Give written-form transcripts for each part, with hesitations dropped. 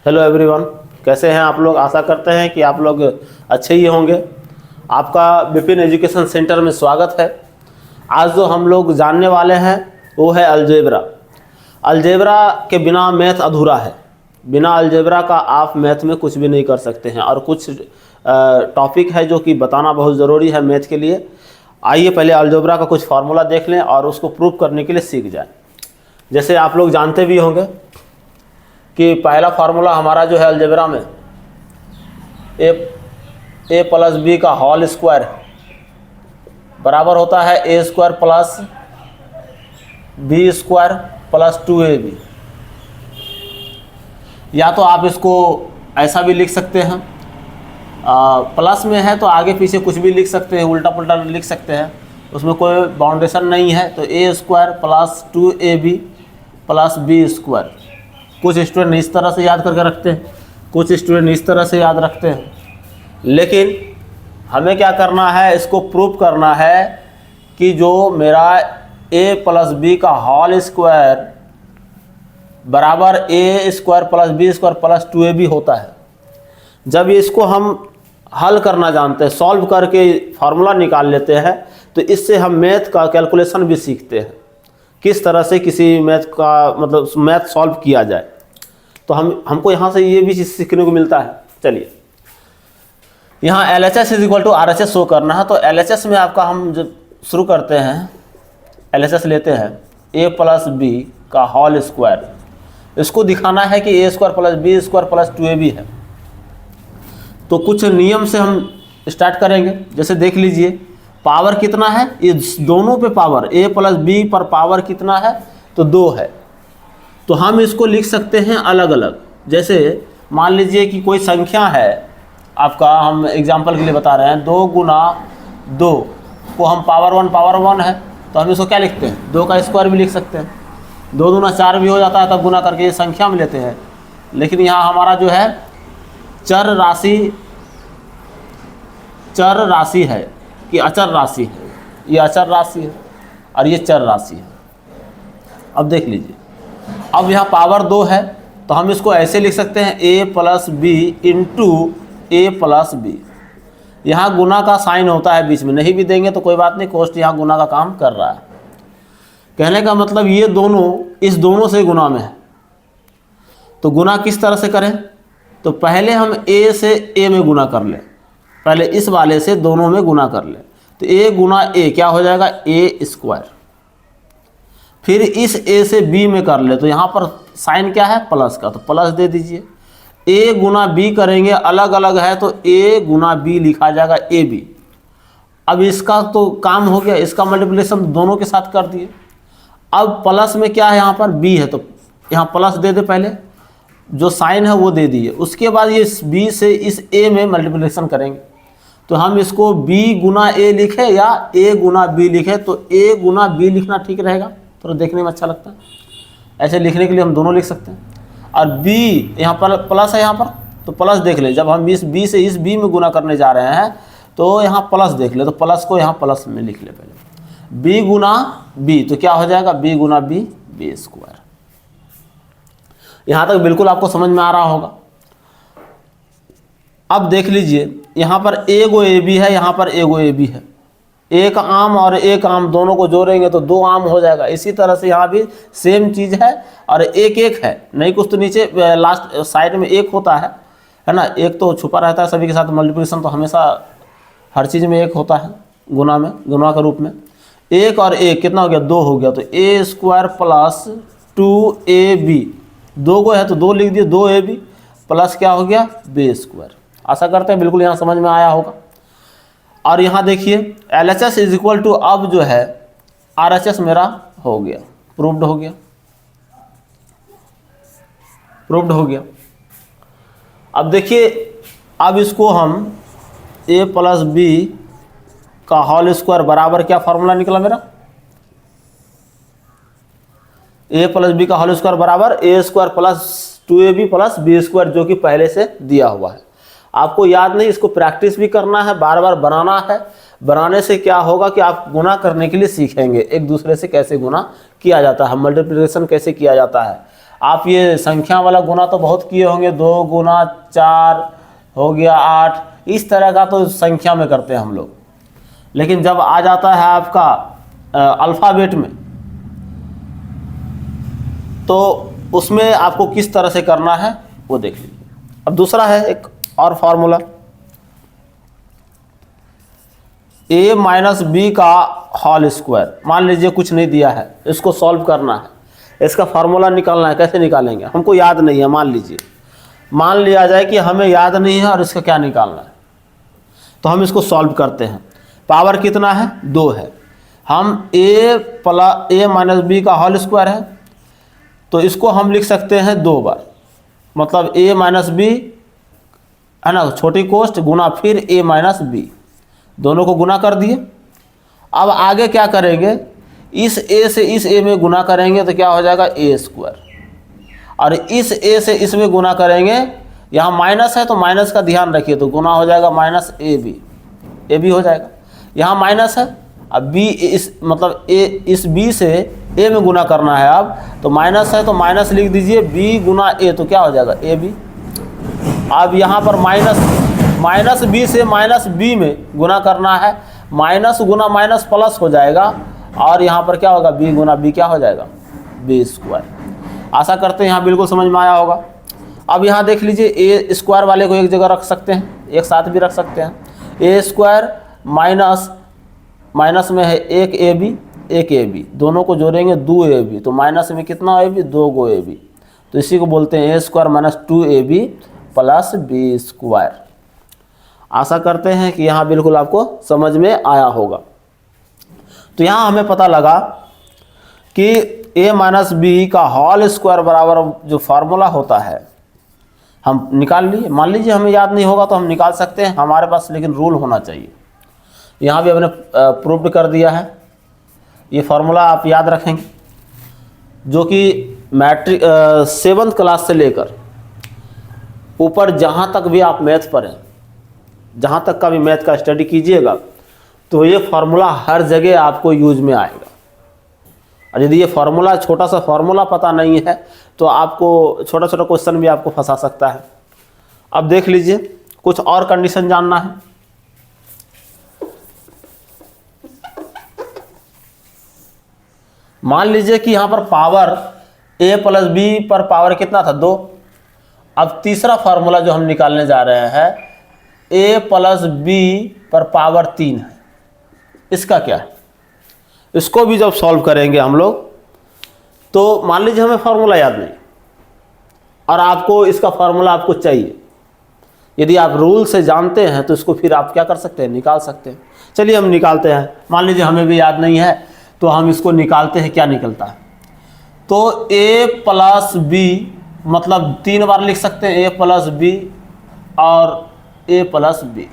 Hello everyone, कैसे हैं आप लोग। आशा करते हैं कि आप लोग अच्छे ही होंगे। आपका विपिन एजुकेशन सेंटर में स्वागत है। आज जो हम लोग जानने वाले हैं वो है अलजेब्रा। अलजेब्रा के बिना मैथ अधूरा है। बिना अलजेब्रा का आप मैथ में कुछ भी नहीं कर सकते हैं। और कुछ टॉपिक है जो कि बताना बहुत ज़रूरी है मैथ के लिए। आइए पहले अलजेब्रा का कुछ फार्मूला देख लें और उसको प्रूव करने के लिए सीख जाएं। जैसे आप लोग जानते भी होंगे कि पहला फार्मूला हमारा जो है अलजेब्रा में ए प्लस बी का होल स्क्वायर बराबर होता है A square plus B square plus 2ab। या तो आप इसको ऐसा भी लिख सकते हैं, प्लस में है तो आगे पीछे कुछ भी लिख सकते हैं, उल्टा पुल्टा लिख सकते हैं, उसमें कोई बाउंडेशन नहीं है। तो A square plus 2ab plus B square. कुछ स्टूडेंट इस तरह से याद करके रखते हैं, कुछ स्टूडेंट इस तरह से याद रखते हैं। लेकिन हमें क्या करना है, इसको प्रूव करना है कि जो मेरा a प्लस बी का होल स्क्वायर बराबर a square plus B square plus 2ab होता है। जब इसको हम हल करना जानते हैं, सॉल्व करके फार्मूला निकाल लेते हैं, तो इससे हम मैथ का कैलकुलेशन भी सीखते हैं, किस तरह से किसी मैथ का मतलब मैथ सॉल्व किया जाए। तो हमको यहाँ से ये भी चीज़ सीखने को मिलता है। चलिए, यहाँ LHS is equal to RHS show करना है। तो LHS में आपका हम जब शुरू करते हैं, LHS लेते हैं a प्लस बी का होल स्क्वायर। इसको दिखाना है कि a square plus B square plus 2ab है। तो कुछ नियम से हम स्टार्ट करेंगे। जैसे देख लीजिए, पावर कितना है, ये दोनों पे पावर a प्लस बी पर पावर कितना है, तो 2 है। तो हम इसको लिख सकते हैं अलग अलग। जैसे मान लीजिए कि कोई संख्या है आपका, हम एग्जांपल के लिए बता रहे हैं, 2 गुना 2 को हम पावर 1 है, तो हम इसको क्या लिखते हैं, 2 का स्क्वायर भी लिख सकते हैं। 2 दूना 4 भी हो जाता है, तब गुना करके ये संख्या में लेते हैं। लेकिन यहाँ हमारा जो है चर राशि है कि अचर राशि है। ये अचर राशि है और ये चर राशि है। अब देख लीजिए, अब यहाँ पावर 2 है, तो हम इसको ऐसे लिख सकते हैं a plus B into A plus B. यहाँ गुना का साइन होता है बीच में, नहीं भी देंगे तो कोई बात नहीं, कोष्ट यहाँ गुना का काम कर रहा है। कहने का मतलब ये दोनों इस दोनों से गुना में है। तो गुना किस तरह से करें, तो पहले हम a से a में गुना कर लें, पहले इस वाले से दोनों में गुना कर लें। तो a गुना a क्या हो जाएगा, a स्क्वायर। फिर इस a से b में कर ले, तो यहाँ पर साइन क्या है, प्लस का, तो प्लस दे दीजिए। a गुना b करेंगे, अलग अलग है, तो a गुना b लिखा जाएगा ab। अब इसका तो काम हो गया, इसका मल्टीप्लिकेशन दोनों के साथ कर दिए। अब प्लस में क्या है, यहाँ पर b है, तो यहाँ प्लस दे दे, पहले जो साइन है वो दे दिए। उसके बाद ये b से इस a में मल्टीप्लिकेशन करेंगे। तो हम इसको b गुना a लिखे या a गुना b लिखे, तो a गुना b लिखना ठीक रहेगा, तो देखने में अच्छा लगता है। ऐसे लिखने के लिए हम दोनों लिख सकते हैं। और b यहाँ पर प्लस है, यहाँ पर तो प्लस देख ले। जब हम इस b से इस b में गुना करने जा रहे हैं, तो यहाँ प्लस देख ले, तो प्लस को यहाँ प्लस में लिख ले पहले। b गुना b, तो क्या हो जाएगा, b गुना b, b स्क्वायर। यहाँ तक बिल्कुल आपको समझ में आ रहा होगा। अब देख लीजिए, यहाँ पर a गो ab है, यहाँ पर a गो ab है। एक आम और एक आम दोनों को जोड़ेंगे तो 2 आम हो जाएगा। इसी तरह से यहाँ भी सेम चीज़ है, और एक है, नहीं कुछ तो नीचे लास्ट साइड में 1 होता है ना। 1 तो छुपा रहता है सभी के साथ, मल्टीप्लिकेशन तो हमेशा हर चीज़ में 1 होता है, गुना में, गुना के रूप में। 1 और 1 कितना हो गया, 2 हो गया। तो a स्क्वायर प्लस 2ab, 2 गो है तो 2 लिख दिए, 2ab प्लस क्या हो गया, b स्क्वायर। आशा करते हैं बिल्कुल यहाँ समझ में आया होगा। और यहाँ देखिए LHS इज इक्वल टू, अब जो है RHS मेरा हो गया, प्रूव्ड हो गया, प्रूव्ड हो गया। अब देखिए, अब इसको हम a प्लस बी का होल स्क्वायर बराबर क्या फार्मूला निकला मेरा, a प्लस बी का होल स्क्वायर बराबर a square plus 2ab plus b square, जो कि पहले से दिया हुआ है। आपको याद नहीं, इसको प्रैक्टिस भी करना है, बार बार बनाना है। बनाने से क्या होगा कि आप गुना करने के लिए सीखेंगे, एक दूसरे से कैसे गुना किया जाता है, मल्टीप्लिकेशन कैसे किया जाता है। आप ये संख्या वाला गुना तो बहुत किए होंगे, 2 गुना 4 हो गया 8, इस तरह का तो संख्या में करते हैं हम लोग। लेकिन जब आ जाता है आपका अल्फ़ाबेट में, तो उसमें आपको किस तरह से करना है वो देख लीजिए। अब दूसरा है एक और फार्मूला, a माइनस बी का होल स्क्वायर। मान लीजिए कुछ नहीं दिया है, इसको सॉल्व करना है, इसका फार्मूला निकालना है। कैसे निकालेंगे, हमको याद नहीं है। मान लिया जाए कि हमें याद नहीं है और इसका क्या निकालना है, तो हम इसको सॉल्व करते हैं। पावर कितना है, 2 है। हम a माइनस बी का होल स्क्वायर है, तो इसको हम लिख सकते हैं 2 बार, मतलब a माइनस बी है ना, छोटी कोष्ठ गुना फिर a माइनस बी, दोनों को गुना कर दिए। अब आगे क्या करेंगे, इस a से इस a में गुना करेंगे तो क्या हो जाएगा a स्क्वायर, और इस a से इसमें गुना करेंगे, यहाँ माइनस है तो माइनस का ध्यान रखिए, तो गुना हो जाएगा माइनस ए बी हो जाएगा। यहाँ माइनस है, अब b इस मतलब a इस b से a में गुना करना है। अब तो माइनस है तो माइनस लिख दीजिए, b गुना a, तो क्या हो जाएगा ए बी। अब यहाँ पर माइनस b से माइनस b में गुना करना है, माइनस गुना माइनस प्लस हो जाएगा, और यहाँ पर क्या होगा b गुना b क्या हो जाएगा b स्क्वायर। आशा करते हैं यहाँ बिल्कुल समझ में आया होगा। अब यहाँ देख लीजिए, a स्क्वायर वाले को एक जगह रख सकते हैं, एक साथ भी रख सकते हैं। a स्क्वायर माइनस में है 1 ab, दोनों को जोड़ेंगे 2 ab, तो माइनस में कितना ab 2 गो ab, तो इसी को बोलते हैं a square minus 2ab plus b square. आशा करते हैं कि यहाँ बिल्कुल आपको समझ में आया होगा। तो यहाँ हमें पता लगा कि a माइनस बी का होल स्क्वायर बराबर जो फार्मूला होता है हम निकाल लिए। मान लीजिए हमें याद नहीं होगा तो हम निकाल सकते हैं, हमारे पास लेकिन रूल होना चाहिए। यहाँ भी हमने प्रूव्ड कर दिया है। ये फार्मूला आप याद रखेंगे, जो कि मैट्रिक 7th क्लास से लेकर ऊपर जहाँ तक भी आप मैथ पढ़ें, जहाँ तक का भी मैथ का स्टडी कीजिएगा, तो ये फार्मूला हर जगह आपको यूज में आएगा। और यदि ये फार्मूला, छोटा सा फार्मूला पता नहीं है, तो आपको छोटा छोटा क्वेश्चन भी आपको फंसा सकता है। अब देख लीजिए, कुछ और कंडीशन जानना है। मान लीजिए कि यहाँ पर पावर a प्लस बी पर पावर कितना था 2। अब तीसरा फार्मूला जो हम निकालने जा रहे हैं, a प्लस बी पर पावर 3 है, इसका क्या है? इसको भी जब सॉल्व करेंगे हम लोग, तो मान लीजिए हमें फार्मूला याद नहीं और आपको इसका फार्मूला आपको चाहिए। यदि आप रूल से जानते हैं तो इसको फिर आप क्या कर सकते हैं, निकाल सकते हैं। चलिए हम निकालते हैं। मान लीजिए हमें भी याद नहीं है, तो हम इसको निकालते हैं। क्या निकलता है, तो a प्लस बी, मतलब 3 बार लिख सकते हैं, a प्लस बी और a प्लस बी।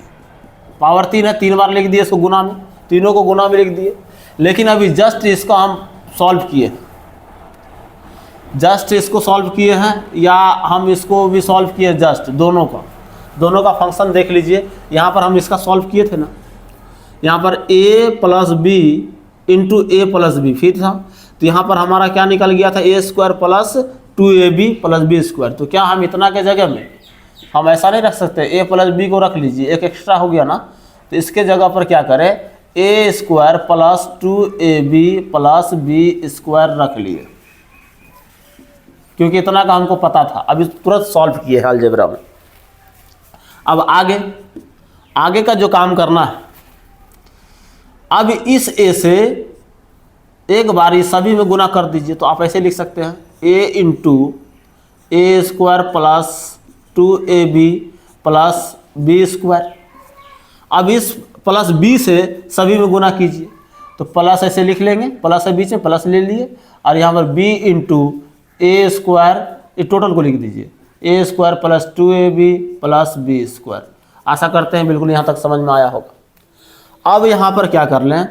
पावर 3 है, 3 बार लिख दिए इसको गुना में, तीनों को गुना में लिख दिए। लेकिन अभी जस्ट इसका हम सॉल्व किए, जस्ट इसको सॉल्व किए हैं, या हम इसको भी सॉल्व किए, जस्ट दोनों का फंक्शन देख लीजिए। यहाँ पर हम इसका सॉल्व किए थे ना, यहाँ पर a plus B into A plus B फिर था, तो यहाँ पर हमारा क्या निकल गया था, a square plus 2ab plus B square. तो क्या हम इतना के जगह में हम ऐसा नहीं रख सकते, a प्लस बी को रख लीजिए, एक एक्स्ट्रा हो गया ना, तो इसके जगह पर क्या करें, a square plus 2ab plus B square रख लिए, क्योंकि इतना का हमको पता था। अभी तुरंत सॉल्व किए है अलजेब्रा में। अब आगे का जो काम करना है, अब इस a से एक बार सभी में गुना कर दीजिए। तो आप ऐसे लिख सकते हैं, a into A square plus 2ab plus B square. अब इस प्लस बी से सभी में गुना कीजिए, तो प्लस ऐसे लिख लेंगे, प्लस है बीच में, प्लस ले लिए, और यहाँ पर b इंटू ए स्क्वायर, ये टोटल को लिख दीजिए, a square plus 2ab plus B square. आशा करते हैं बिल्कुल यहाँ तक समझ में आया होगा। अब यहाँ पर क्या कर लें,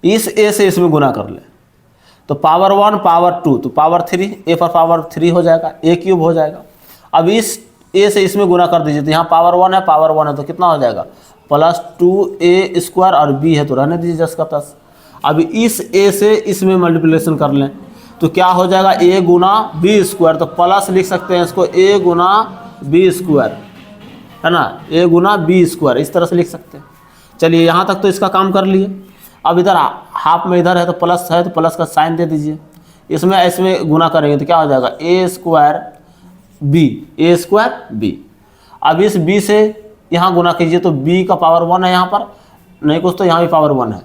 इस a से इसमें गुना कर लें, तो पावर 1 पावर 2, तो पावर 3, a पर पावर 3 हो जाएगा, a क्यूब हो जाएगा। अब इस a से इसमें गुना कर दीजिए, तो यहाँ पावर 1 है, तो कितना हो जाएगा, प्लस 2a स्क्वायर, और b है तो रहने दीजिए 10 का 10। अब इस a से इसमें मल्टीप्लिकेशन कर लें, तो क्या हो जाएगा a गुना बी स्क्वायर, तो प्लस लिख सकते हैं इसको a गुना बी स्क्वायर, है ना, a गुना बी स्क्वायर, इस तरह से लिख सकते हैं। चलिए यहाँ तक तो इसका काम कर लिए। अब इधर हाफ में इधर है तो प्लस है, तो प्लस का साइन दे दीजिए। इसमें गुना करेंगे तो क्या हो जाएगा a स्क्वायर बी। अब इस b से यहाँ गुना कीजिए तो b का पावर 1 है यहाँ पर, नहीं कुछ तो यहाँ भी पावर 1 है,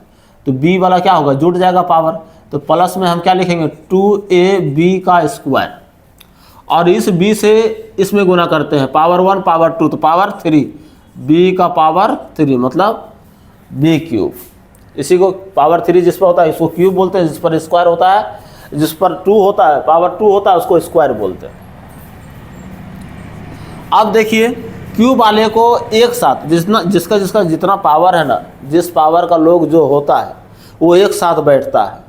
तो b वाला क्या होगा जुट जाएगा पावर, तो प्लस में हम क्या लिखेंगे 2ab का स्क्वायर, और इस b से इसमें गुना करते हैं पावर 1 पावर 2 तो पावर 3, b का पावर 3 मतलब b क्यूब। इसी को पावर 3 जिस पर होता है इसको क्यूब बोलते हैं, जिस पर स्क्वायर होता है, जिस पर 2 होता है पावर 2 होता है उसको स्क्वायर बोलते हैं। अब देखिए क्यूब वाले को एक साथ जिसका जितना पावर है ना, जिस पावर का लोग जो होता है वो एक साथ बैठता है।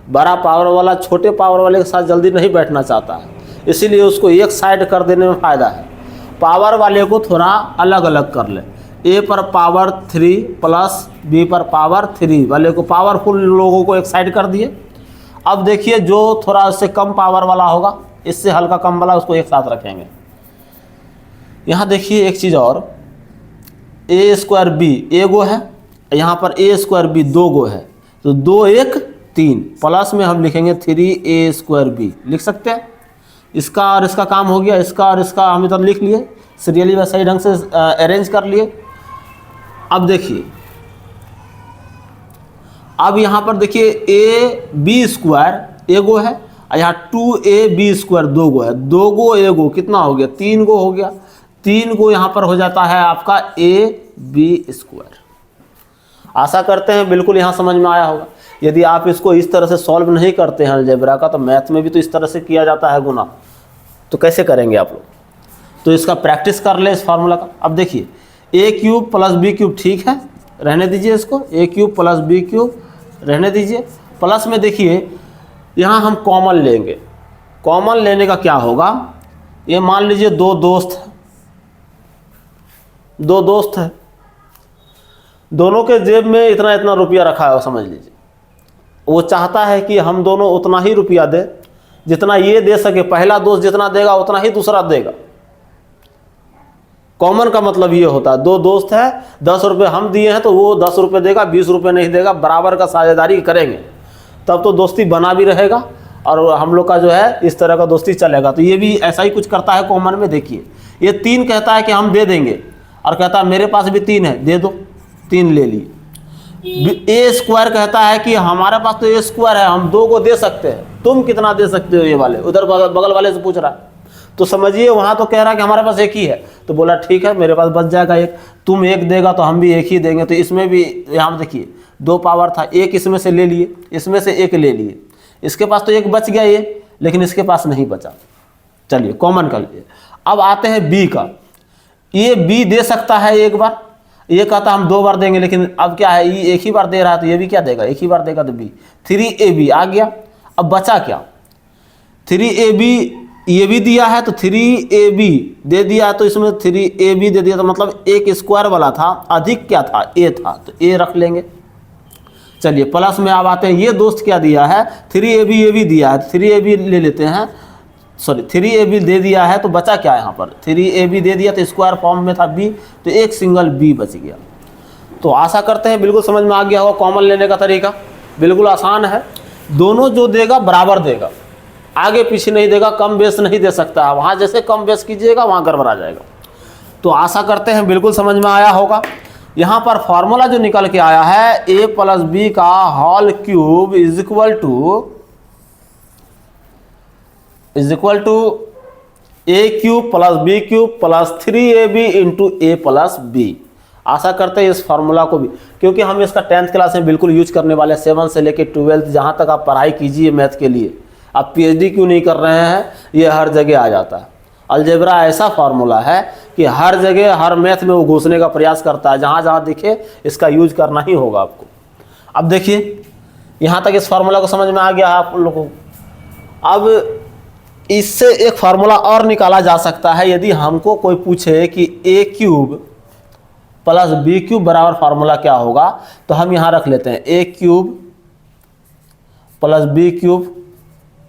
बड़ा पावर वाला छोटे पावर वाले के साथ जल्दी नहीं बैठना चाहता है, इसीलिए उसको एक साइड कर देने में फ़ायदा है। पावर वाले को थोड़ा अलग अलग कर ले, a पर पावर 3 प्लस b पर पावर 3 वाले को, पावरफुल लोगों को एक साइड कर दिए। अब देखिए जो थोड़ा उससे कम पावर वाला होगा, इससे हल्का कम वाला, उसको एक साथ रखेंगे। यहाँ देखिए एक चीज़ और, a स्क्वायर बी ए गो है, यहाँ पर a स्क्वायर बी 2 गो है, तो 2 1 3 प्लस में हम लिखेंगे 3a स्क्वायर बी, लिख सकते हैं। इसका और इसका काम हो गया, इसका और इसका हम इधर लिख लिए, सीरियली व सही ढंग से अरेंज कर लिए। अब देखिए, अब यहाँ पर देखिए a बी स्क्वायर ए गो है, और यहाँ 2ab स्क्वायर 2 गो है, 2 गो ए गो कितना हो गया 3 गो हो गया, 3 गो यहाँ पर हो जाता है आपका ab स्क्वायर। आशा करते हैं बिल्कुल यहाँ समझ में आया होगा। यदि आप इसको इस तरह से सॉल्व नहीं करते हैं अलजेब्रा का, तो मैथ में भी तो इस तरह से किया जाता है गुना, तो कैसे करेंगे आप लोग? तो इसका प्रैक्टिस कर ले इस फार्मूला का। अब देखिए a cube plus B cube, ठीक है रहने दीजिए इसको, a cube plus B cube रहने दीजिए। प्लस में देखिए यहाँ हम कॉमन लेंगे, कॉमन लेने का क्या होगा, ये मान लीजिए दो दोस्त हैं, दोनों के जेब में इतना इतना रुपया रखा है, समझ लीजिए। वो चाहता है कि हम दोनों उतना ही रुपया दें जितना ये दे सके, पहला दोस्त जितना देगा उतना ही दूसरा देगा। कॉमन का मतलब ये होता है, 2 दोस्त हैं, 10 रुपये हम दिए हैं तो वो 10 रुपये देगा, 20 रुपये नहीं देगा, बराबर का साझेदारी करेंगे, तब तो दोस्ती बना भी रहेगा और हम लोग का जो है इस तरह का दोस्ती चलेगा। तो ये भी ऐसा ही कुछ करता है कॉमन में। देखिए ये 3 कहता है कि हम दे देंगे, और कहता है मेरे पास भी 3 है, दे दो, 3 ले लिए। a स्क्वायर कहता है कि हमारे पास तो a स्क्वायर है, हम 2 को दे सकते हैं, तुम कितना दे सकते हो, ये वाले उधर बगल वाले से पूछ रहा है। तो समझिए वहाँ तो कह रहा है कि हमारे पास 1 ही है, तो बोला ठीक है मेरे पास बच जाएगा 1, तुम 1 देगा तो हम भी 1 ही देंगे। तो इसमें भी यहाँ देखिए 2 पावर था, 1 इसमें से ले लिए, इसमें से 1 ले लिए, इसके पास तो 1 बच गया ये, लेकिन इसके पास नहीं बचा। चलिए कॉमन कर लिए। अब आते हैं b का, ये b दे सकता है एक बार, ये कहता हम 2 बार देंगे, लेकिन अब क्या है ये 1 ही बार दे रहा है, तो ये भी क्या देगा 1 ही बार देगा, तो b 3ab आ गया। अब बचा क्या, 3ab ये भी दिया है तो 3ab दे दिया है, तो इसमें 3ab दे दिया, तो मतलब 1 स्क्वायर वाला था, अधिक क्या था a था, तो a रख लेंगे। चलिए प्लस में अब आते हैं, ये दोस्त क्या दिया है 3ab, ये भी दिया है, 3ab ले लेते हैं, सॉरी 3ab दे दिया है, तो बचा क्या यहाँ पर 3ab दे दिया, तो स्क्वायर फॉर्म में था b, तो एक सिंगल b बच गया। तो आशा करते हैं बिल्कुल समझ में आ गया होगा कॉमन लेने का तरीका, बिल्कुल आसान है। दोनों जो देगा बराबर देगा, आगे पीछे नहीं देगा, कम बेस नहीं दे सकता है, वहाँ जैसे कम बेस कीजिएगा वहाँ गड़बड़ा जाएगा। तो आशा करते हैं बिल्कुल समझ में आया होगा। यहाँ पर फॉर्मूला जो निकल के आया है a प्लस बी का whole cube is equal to a cube plus B cube plus 3ab into a plus b. आशा करते हैं इस फार्मूला को भी, क्योंकि हम इसका 10th क्लास में बिल्कुल यूज करने वाले हैं, 7 से लेकर 12th जहाँ तक आप पढ़ाई कीजिए मैथ के लिए, आप PhD क्यों नहीं कर रहे हैं, ये हर जगह आ जाता है। अलजेब्रा ऐसा फार्मूला है कि हर जगह हर मैथ में वो घुसने का प्रयास करता है, जहाँ जहाँ दिखे इसका यूज करना ही होगा आपको। अब देखिए यहाँ तक इस फार्मूला को समझ में आ गया आप लोगों को। अब इससे एक फार्मूला और निकाला जा सकता है, यदि हमको कोई पूछे कि a cube plus B cube बराबर फार्मूला क्या होगा, तो हम यहाँ रख लेते हैं a cube plus B cube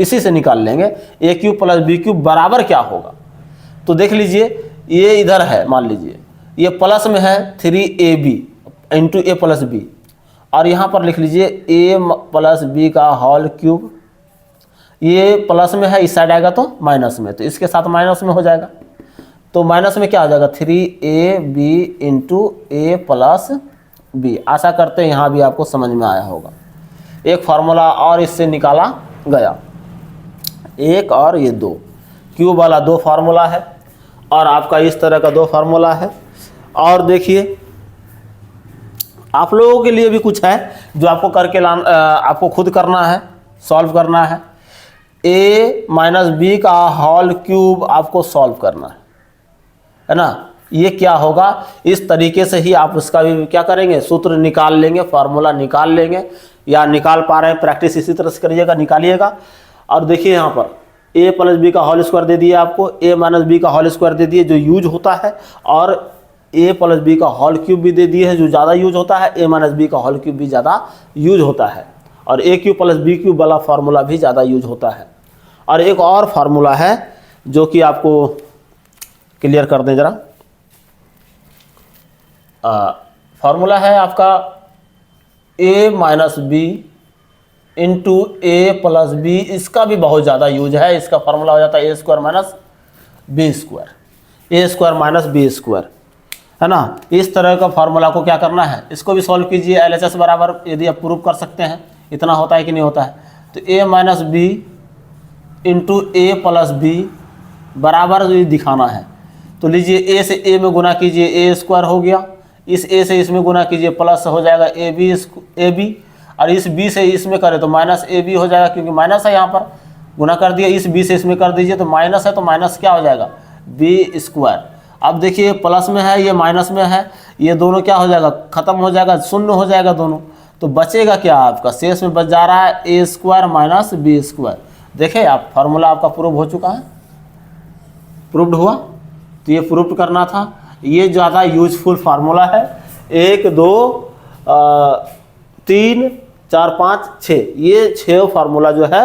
इसी से निकाल लेंगे A cube plus B cube बराबर क्या होगा। तो देख लीजिए ये इधर है, मान लीजिए ये प्लस में है 3ab into A plus B, और यहाँ पर लिख लीजिए ए प्लस बी का होल क्यूब, ये प्लस में है इस साइड आएगा तो माइनस में, तो इसके साथ माइनस में हो जाएगा, तो माइनस में क्या हो जाएगा 3ab into A plus b. आशा करते हैं यहाँ भी आपको समझ में आया होगा। एक फार्मूला और इससे निकाला गया, एक और ये दो, क्यूब वाला दो फार्मूला है और आपका इस तरह का दो फार्मूला है। और देखिए आप लोगों के लिए भी कुछ है जो आपको करके आपको खुद करना है, सॉल्व करना है। a माइनस बी का होल क्यूब आपको सॉल्व करना है ना। ये क्या होगा, इस तरीके से ही आप उसका भी क्या करेंगे, सूत्र निकाल लेंगे, फार्मूला निकाल लेंगे, या निकाल पा रहे हैं प्रैक्टिस इसी तरह से करिएगा, निकालिएगा। और देखिए यहाँ पर a प्लस बी का होल स्क्वायर दे दिया आपको, a माइनस बी का होल स्क्वायर दे दिए जो यूज होता है, और a प्लस बी का होल क्यूब भी दे दिए है जो ज़्यादा यूज होता है, a माइनस बी का होल क्यूब भी ज़्यादा यूज होता है, और a cube plus B cube वाला फार्मूला भी ज़्यादा यूज होता है। और एक और फार्मूला है जो कि आपको क्लियर कर दें ज़रा। फार्मूला है आपका a minus B into A plus B, इसका भी बहुत ज़्यादा यूज है। इसका फार्मूला हो जाता है A square minus B square, A square minus B square, है ना। इस तरह का फार्मूला को क्या करना है, इसको भी सॉल्व कीजिए। LHS बराबर यदि आप प्रूव कर सकते हैं, इतना होता है कि नहीं होता है, तो a minus B into A plus B बराबर ये दिखाना है। तो लीजिए a से a में गुना कीजिए, a स्क्वायर हो गया, इस a से इसमें गुना कीजिए, प्लस हो जाएगा ए बी, और इस b से इसमें करें तो माइनस ए बी हो जाएगा, क्योंकि माइनस है यहाँ पर, गुना कर दिया, इस b से इसमें कर दीजिए तो माइनस है, तो माइनस क्या हो जाएगा b स्क्वायर। अब देखिए प्लस में है, ये माइनस में है, ये दोनों क्या हो जाएगा, खत्म हो जाएगा, शून्य हो जाएगा दोनों, तो बचेगा क्या आपका, शेष में बच जा रहा है A square minus B square. देखे आप फार्मूला आपका प्रूव हो चुका है, प्रूव्ड हुआ, तो ये प्रूव करना था। ये ज़्यादा यूजफुल फार्मूला है, 1 2 3 4 5 6, ये 6 फार्मूला जो है,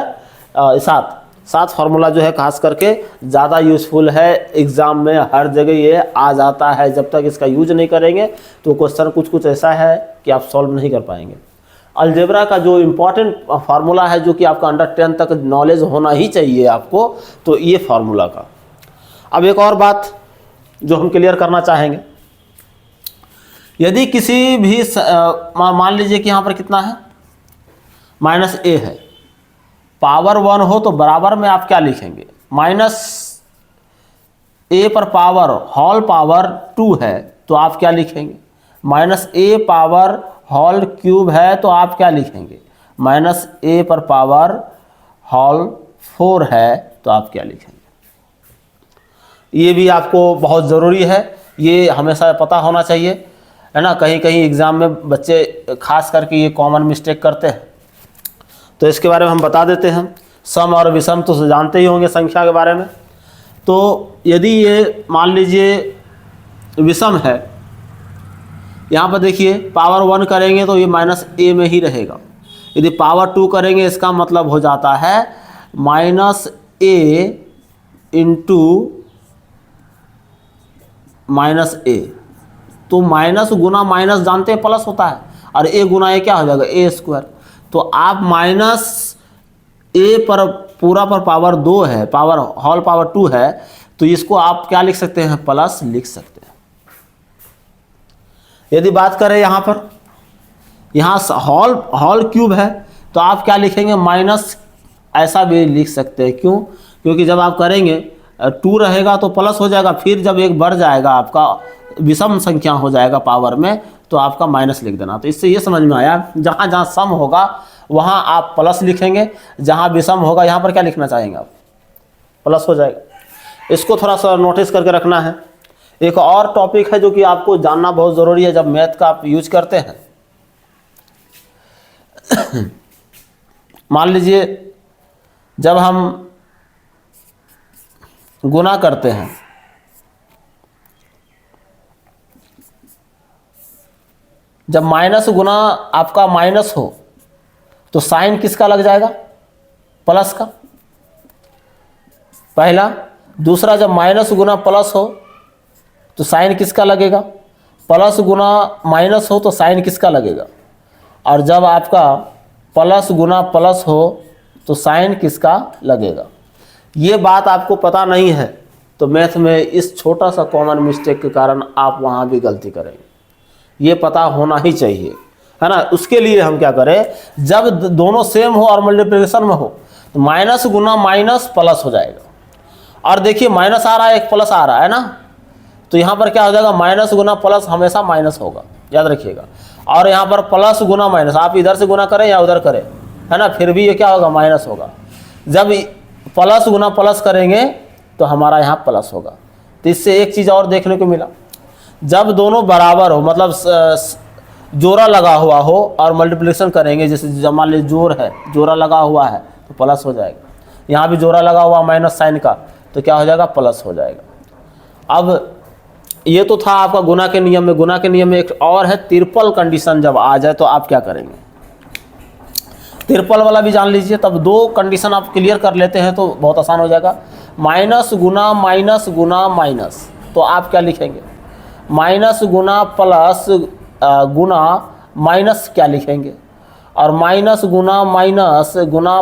7 फार्मूला जो है खास करके ज़्यादा यूज़फुल है। एग्ज़ाम में हर जगह ये आ जाता है, जब तक इसका यूज नहीं करेंगे तो क्वेश्चन कुछ ऐसा है कि आप सॉल्व नहीं कर पाएंगे। अलजेब्रा का जो इम्पॉर्टेंट फार्मूला है, जो कि आपका अंडर 10 तक नॉलेज होना ही चाहिए आपको, तो ये फार्मूला का। अब एक और बात जो हम क्लियर करना चाहेंगे, यदि किसी भी मान लीजिए कि यहाँ पर कितना है, माइनस a है, पावर 1 हो तो बराबर में आप क्या लिखेंगे, माइनस a पर पावर होल पावर 2 है तो आप क्या लिखेंगे, minus a power whole cube है तो आप क्या लिखेंगे, माइनस a पर पावर होल 4 है तो आप क्या लिखेंगे। ये भी आपको बहुत ज़रूरी है, ये हमेशा पता होना चाहिए, है ना। कहीं कहीं एग्ज़ाम में बच्चे खास करके ये कॉमन मिस्टेक करते हैं, तो इसके बारे में हम बता देते हैं। सम और विषम तो जानते ही होंगे संख्या के बारे में। तो यदि ये मान लीजिए विषम है, यहाँ पर देखिए पावर 1 करेंगे तो ये माइनस a में ही रहेगा, यदि पावर 2 करेंगे इसका मतलब हो जाता है minus a into minus a, तो माइनस गुना माइनस जानते हैं प्लस होता है, और a गुना a क्या हो जाएगा a स्क्वायर। तो आप माइनस a पर पूरा पर पावर 2 है, पावर होल पावर 2 है, तो इसको आप क्या लिख सकते हैं, प्लस लिख सकते हैं। यदि बात करें यहाँ पर, यहाँ होल क्यूब है तो आप क्या लिखेंगे, माइनस, ऐसा भी लिख सकते हैं। क्यों, क्योंकि जब आप करेंगे 2 रहेगा तो प्लस हो जाएगा, फिर जब एक बढ़ जाएगा आपका विषम संख्या हो जाएगा पावर में, तो आपका माइनस लिख देना। तो इससे ये समझ में आया, जहाँ जहाँ सम होगा वहाँ आप प्लस लिखेंगे, जहाँ विषम होगा यहाँ पर क्या लिखना चाहेंगे आप, प्लस हो जाएगा। इसको थोड़ा सा नोटिस करके रखना है। एक और टॉपिक है जो कि आपको जानना बहुत ज़रूरी है जब मैथ का आप यूज करते हैं। मान लीजिए जब हम गुना करते हैं, जब माइनस गुना आपका माइनस हो तो साइन किसका लग जाएगा, प्लस का, पहला। दूसरा, जब माइनस गुना प्लस हो तो साइन किसका लगेगा, प्लस गुना माइनस हो तो साइन किसका लगेगा, और जब आपका प्लस गुना प्लस हो तो साइन किसका लगेगा। ये बात आपको पता नहीं है तो मैथ में इस छोटा सा कॉमन मिस्टेक के कारण आप वहाँ भी गलती करेंगे। ये पता होना ही चाहिए, है ना। उसके लिए हम क्या करें, जब दोनों सेम हो और मल्टीप्लिकेशन में हो तो माइनस गुना माइनस प्लस हो जाएगा। और देखिए माइनस आ रहा है, एक प्लस आ रहा है ना, तो यहाँ पर क्या हो जाएगा, माइनस गुना प्लस हमेशा माइनस होगा, याद रखिएगा। और यहाँ पर प्लस गुना माइनस, आप इधर से गुना करें या उधर करें, है ना, फिर भी ये क्या होगा, माइनस होगा। जब प्लस गुना प्लस करेंगे तो हमारा यहाँ प्लस होगा। तो इससे एक चीज़ और देखने को मिला, जब दोनों बराबर हो, मतलब जोड़ा लगा हुआ हो और मल्टीप्लिकेशन करेंगे, जैसे मान लीजिए जोड़ है, जोड़ा लगा हुआ है तो प्लस हो जाएगा। यहाँ भी जोड़ा लगा हुआ माइनस साइन का तो क्या हो जाएगा, प्लस हो जाएगा। अब ये तो था आपका गुना के नियम में। गुना के नियम में एक और है, ट्रिपल कंडीशन जब आ जाए तो आप क्या करेंगे, ट्रिपल वाला भी जान लीजिए। तब दो कंडीशन आप क्लियर कर लेते हैं तो बहुत आसान हो जाएगा। माइनस गुना माइनस, तो आप क्या लिखेंगे, माइनस गुना प्लस गुना माइनस क्या लिखेंगे, और माइनस गुना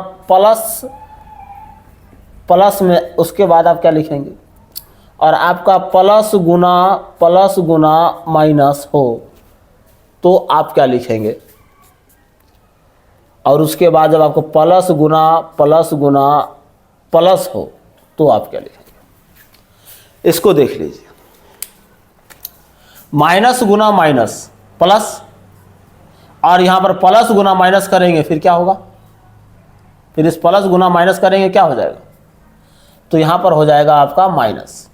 प्लस में उसके बाद आप क्या लिखेंगे, और आपका प्लस गुना माइनस हो तो आप क्या लिखेंगे, और उसके बाद जब आपको प्लस गुना प्लस हो तो आप क्या लिखेंगे। इसको देख लीजिए, माइनस गुना माइनस प्लस, और यहाँ पर प्लस गुना माइनस करेंगे फिर क्या होगा, फिर इस प्लस गुना माइनस करेंगे क्या हो जाएगा, तो यहाँ पर हो जाएगा आपका माइनस,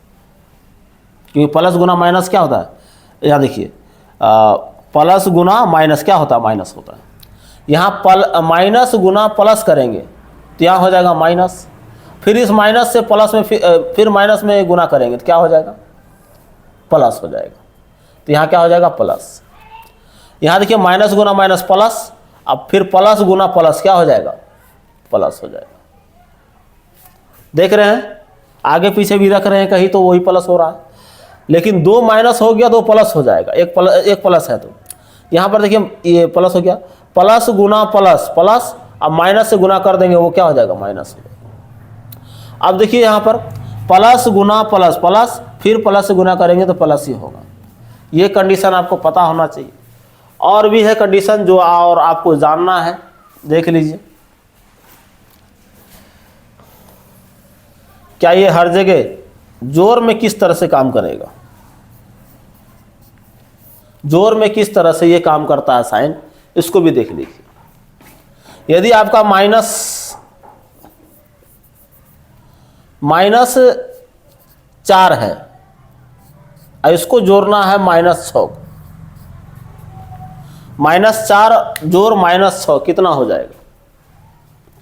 क्योंकि प्लस गुना माइनस क्या होता है, यहाँ देखिए प्लस गुना माइनस क्या होता है, माइनस होता है। यहाँ माइनस गुना प्लस करेंगे तो यहाँ हो जाएगा माइनस, फिर इस माइनस से प्लस में फिर माइनस में गुना करेंगे तो क्या हो जाएगा, प्लस हो जाएगा। तो यहाँ क्या हो जाएगा, प्लस। यहाँ देखिए माइनस गुना माइनस प्लस, अब फिर प्लस गुना प्लस क्या हो जाएगा, प्लस हो जाएगा। देख रहे हैं, आगे पीछे भी रख रहे हैं कहीं तो वही प्लस हो रहा है, लेकिन दो माइनस हो गया तो प्लस हो जाएगा, एक प्लस है तो यहाँ पर देखिए ये प्लस हो गया, प्लस गुना प्लस, अब माइनस से गुना कर देंगे वो क्या हो जाएगा, माइनस हो जाएगा। अब देखिए यहाँ पर प्लस गुना प्लस, फिर प्लस से गुना करेंगे तो प्लस ही होगा। ये कंडीशन आपको पता होना चाहिए। और भी है कंडीशन जो और आपको जानना है, देख लीजिए। क्या ये हर जगह जोड़ में किस तरह से काम करेगा, जोड़ में किस तरह से ये काम करता है साइन, इसको भी देख लीजिए। यदि आपका माइनस 4 है और इसको जोड़ना है -6, -4 जोड़ -6 कितना हो जाएगा,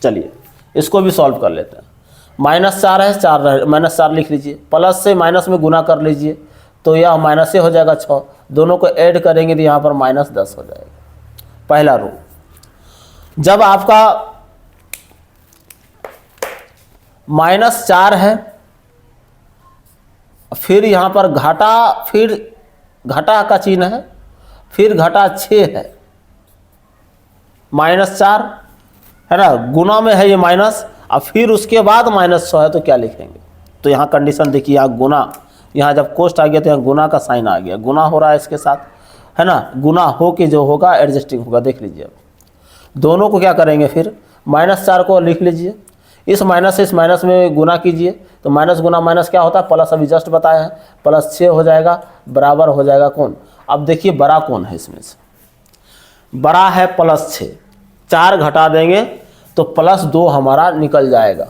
चलिए इसको भी सॉल्व कर लेते हैं। -4 है, 4 -4 लिख लीजिए, प्लस से माइनस में गुना कर लीजिए तो यह माइनस से हो जाएगा 6, दोनों को ऐड करेंगे तो यहाँ पर -10 हो जाएगा। पहला रूल, जब आपका -4 है, फिर यहाँ पर घाटा, फिर घटा का चिन्ह है, फिर घटा 6 है, -4 है ना, गुना में है ये माइनस, और फिर उसके बाद -6 है तो क्या लिखेंगे। तो यहाँ कंडीशन देखिए, यहाँ गुना, यहाँ जब कोष्ट आ गया तो यहाँ गुना का साइन आ गया, गुना हो रहा है इसके साथ, है ना, गुना हो के जो होगा एडजस्टिंग होगा। देख लीजिए, अब दोनों को क्या करेंगे, फिर -4 को लिख लीजिए, इस माइनस से इस माइनस में गुना कीजिए तो माइनस गुना माइनस क्या होता है, प्लस, अभी जस्ट बताया है, +6 हो जाएगा, बराबर हो जाएगा कौन। अब देखिए बड़ा कौन है, इसमें से बड़ा है +6, 4 घटा देंगे तो +2 हमारा निकल जाएगा,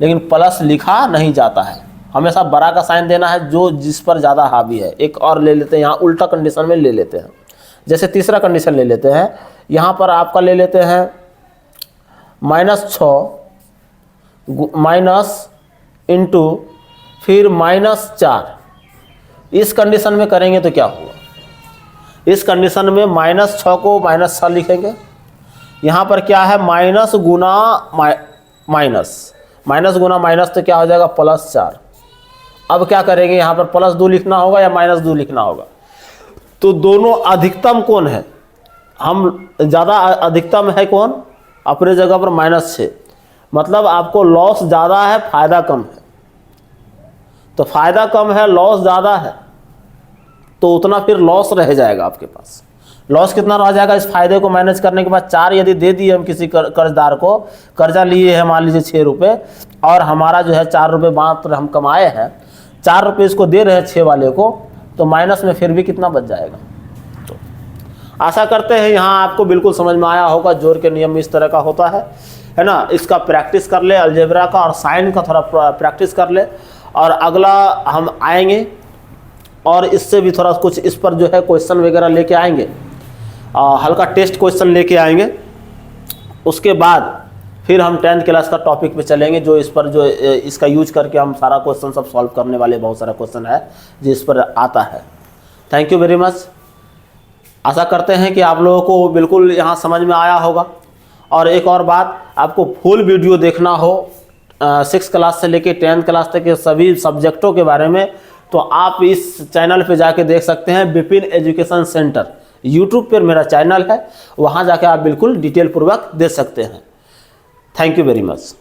लेकिन प्लस लिखा नहीं जाता है, हमेशा बड़ा का साइन देना है जो जिस पर ज़्यादा हावी है। एक और ले लेते हैं, यहाँ उल्टा कंडीशन में ले लेते हैं, जैसे तीसरा कंडीशन ले लेते हैं, यहाँ पर आपका ले लेते हैं -6 माइनस इंटू फिर -4, इस कंडीशन में करेंगे तो क्या होगा, इस कंडीशन में -6 को -6 लिखेंगे, यहाँ पर क्या है, माइनस गुना माइनस, माइनस गुना माइनस तो क्या हो जाएगा +4। अब क्या करेंगे, यहाँ पर +2 लिखना होगा या -2 लिखना होगा। तो दोनों अधिकतम कौन है, हम ज़्यादा अधिकतम है कौन, अपने जगह पर -6, मतलब आपको लॉस ज़्यादा है फायदा कम है। तो फायदा कम है लॉस ज़्यादा है, तो उतना फिर लॉस रह जाएगा आपके पास। लॉस कितना रह जाएगा इस फायदे को मैनेज करने के बाद, 4 यदि दे दिए हम किसी कर्जदार को, कर्जा लिए हैं मान लीजिए 6 रुपये, और हमारा जो है 4 रुपये मात्र हम कमाए हैं, 4 रुपये इसको दे रहे हैं 6 वाले को, तो माइनस में फिर भी कितना बच जाएगा। तो आशा करते हैं यहाँ आपको बिल्कुल समझ में आया होगा। जोड़ के नियम इस तरह का होता है ना। इसका प्रैक्टिस कर ले, अलजेब्रा का और साइन का थोड़ा प्रैक्टिस कर ले, और अगला हम आएंगे और इससे भी थोड़ा कुछ इस पर जो है क्वेश्चन वगैरह लेके आएंगे, हल्का टेस्ट क्वेश्चन लेके आएंगे। उसके बाद फिर हम 10th क्लास का टॉपिक पे चलेंगे, जो इस पर जो इसका यूज करके हम सारा क्वेश्चन सब सॉल्व करने वाले, बहुत सारा क्वेश्चन है जो इस पर आता है। Thank you very much. आशा करते हैं कि आप लोगों को बिल्कुल यहाँ समझ में आया होगा। और एक और बात, आपको फुल वीडियो देखना हो 6th क्लास से लेके 10th क्लास तक के सभी सब्जेक्टों के बारे में, तो आप इस चैनल पे जाके देख सकते हैं, विपिन एजुकेशन सेंटर यूट्यूब पर मेरा चैनल है, वहाँ जाके आप बिल्कुल डिटेल पूर्वक देख सकते हैं। Thank you very much.